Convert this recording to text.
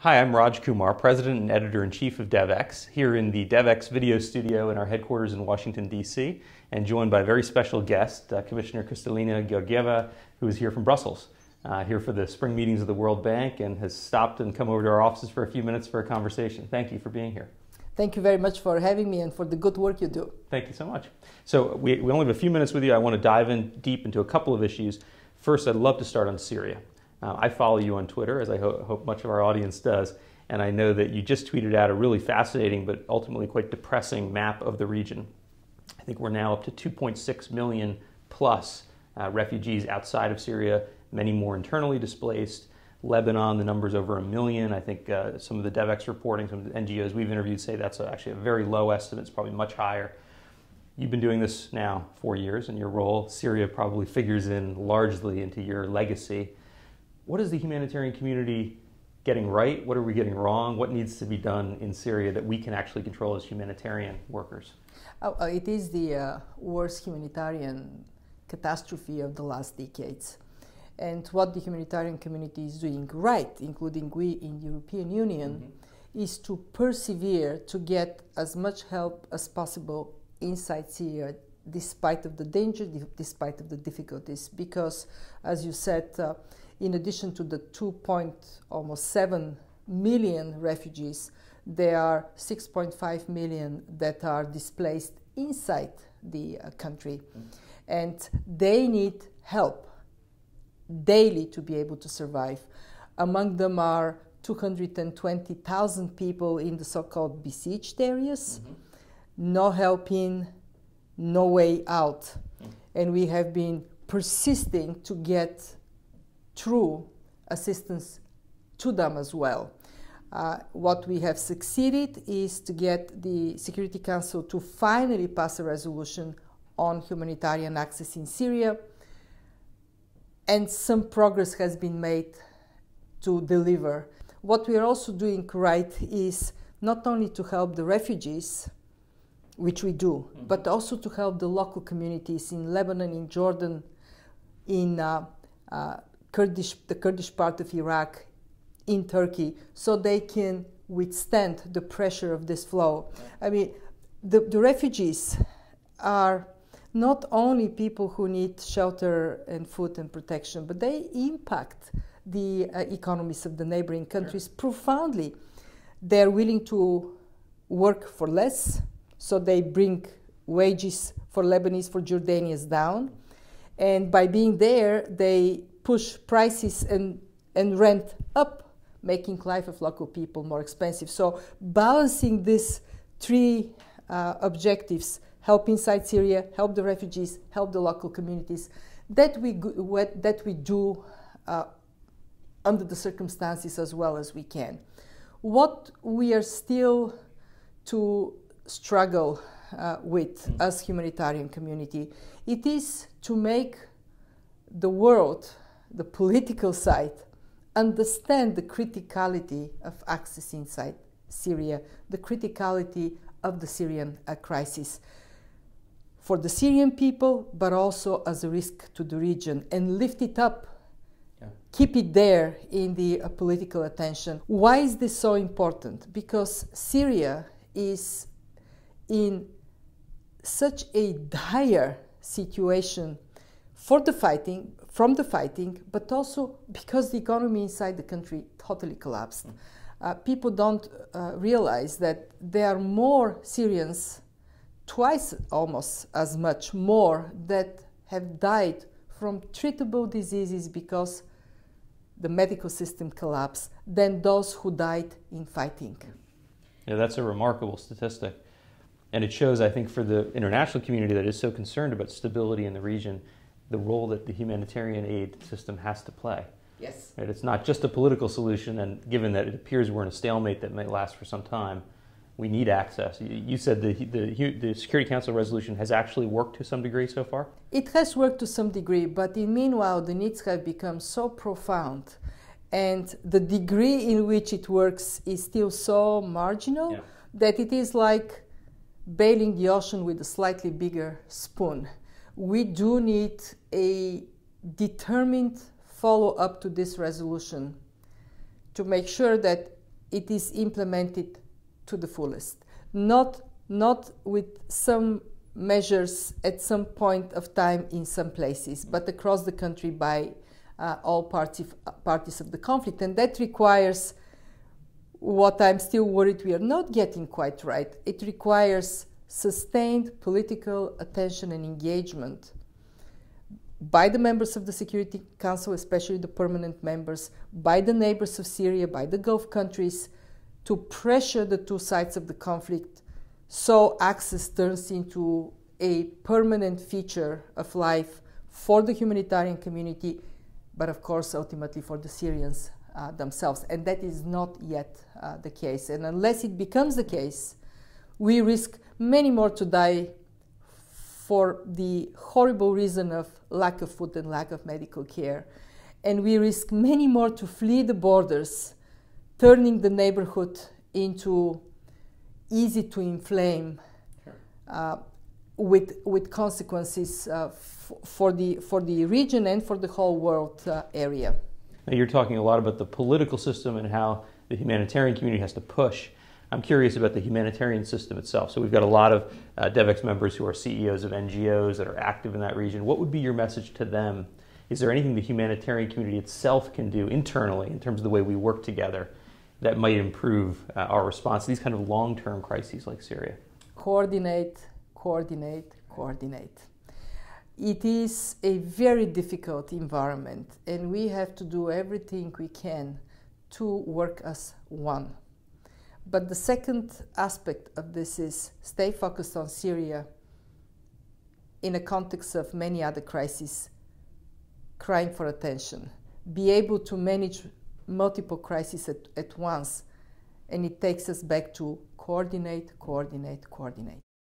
Hi, I'm Raj Kumar, President and Editor-in-Chief of Devex, here in the Devex video studio in our headquarters in Washington, D.C., and joined by a very special guest, Commissioner Kristalina Georgieva, who is here from Brussels, here for the spring meetings of the World Bank, and has stopped and come over to our offices for a few minutes for a conversation. Thank you for being here. Thank you very much for having me and for the good work you do. Thank you so much. So we only have a few minutes with you. I want to dive in deep into a couple of issues. First, I'd love to start on Syria. I follow you on Twitter, as I hope much of our audience does, and I know that you just tweeted out a really fascinating but ultimately quite depressing map of the region. I think we're now up to 2.6 million plus refugees outside of Syria, many more internally displaced. Lebanon, the number's over 1 million. I think some of the Devex reporting, some of the NGOs we've interviewed say that's actually a very low estimate. It's probably much higher. You've been doing this now 4 years in your role. Syria probably figures in largely into your legacy. What is the humanitarian community getting right? What are we getting wrong? What needs to be done in Syria that we can actually control as humanitarian workers? It is the worst humanitarian catastrophe of the last decades. And what the humanitarian community is doing right, including we in the European Union, is to persevere to get as much help as possible inside Syria, despite of the danger, despite of the difficulties. Because, as you said, in addition to the 2.7 million refugees, there are 6.5 million that are displaced inside the country. And they need help daily to be able to survive. Among them are 220,000 people in the so-called besieged areas. No help in, no way out. And we have been persisting to get true assistance to them as well. What we have succeeded is to get the Security Council to finally pass a resolution on humanitarian access in Syria, and some progress has been made to deliver. What we are also doing right is not only to help the refugees, which we do, but also to help the local communities in Lebanon, in Jordan, in the Kurdish part of Iraq, in Turkey, so they can withstand the pressure of this flow. I mean, the refugees are not only people who need shelter and food and protection, but they impact the economies of the neighboring countries profoundly. They're willing to work for less, so they bring wages for Lebanese, for Jordanians down. And by being there, they push prices and rent up, making life of local people more expensive. So balancing these three objectives, help inside Syria, help the refugees, help the local communities, that we do under the circumstances as well as we can. What we are still to struggle with as humanitarian community, it is to make the world, the political side, understand the criticality of access inside Syria, the criticality of the Syrian crisis for the Syrian people, but also as a risk to the region, and lift it up, keep it there in the political attention. Why is this so important? Because Syria is in such a dire situation from the fighting, but also because the economy inside the country totally collapsed. People don't realize that there are more Syrians, twice almost as much more, that have died from treatable diseases because the medical system collapsed than those who died in fighting. Yeah, that's a remarkable statistic. And it shows, I think, for the international community that is so concerned about stability in the region, the role that the humanitarian aid system has to play. Yes. Right? It's not just a political solution, and given that it appears we're in a stalemate that may last for some time, we need access. You said the Security Council resolution has actually worked to some degree so far? It has worked to some degree, but in meanwhile the needs have become so profound, and the degree in which it works is still so marginal that it is like bailing the ocean with a slightly bigger spoon. We do need a determined follow-up to this resolution to make sure that it is implemented to the fullest. Not with some measures at some point of time in some places, but across the country by all parties of the conflict. And that requires what I'm still worried we are not getting quite right. It requires sustained political attention and engagement by the members of the Security Council, especially the permanent members, by the neighbors of Syria, by the Gulf countries, to pressure the two sides of the conflict so access turns into a permanent feature of life for the humanitarian community, but of course ultimately for the Syrians themselves. And that is not yet the case. And unless it becomes the case, we risk many more to die for the horrible reason of lack of food and lack of medical care. And we risk many more to flee the borders, turning the neighborhood into easy to inflame, with consequences for the region and for the whole world area. Now you're talking a lot about the political system and how the humanitarian community has to push. I'm curious about the humanitarian system itself. So we've got a lot of Devex members who are CEOs of NGOs that are active in that region. What would be your message to them? Is there anything the humanitarian community itself can do internally in terms of the way we work together that might improve our response to these kind of long-term crises like Syria? Coordinate, coordinate, coordinate. It is a very difficult environment, and we have to do everything we can to work as one. But the second aspect of this is stay focused on Syria in a context of many other crises crying for attention. Be able to manage multiple crises at once, and it takes us back to coordinate, coordinate, coordinate.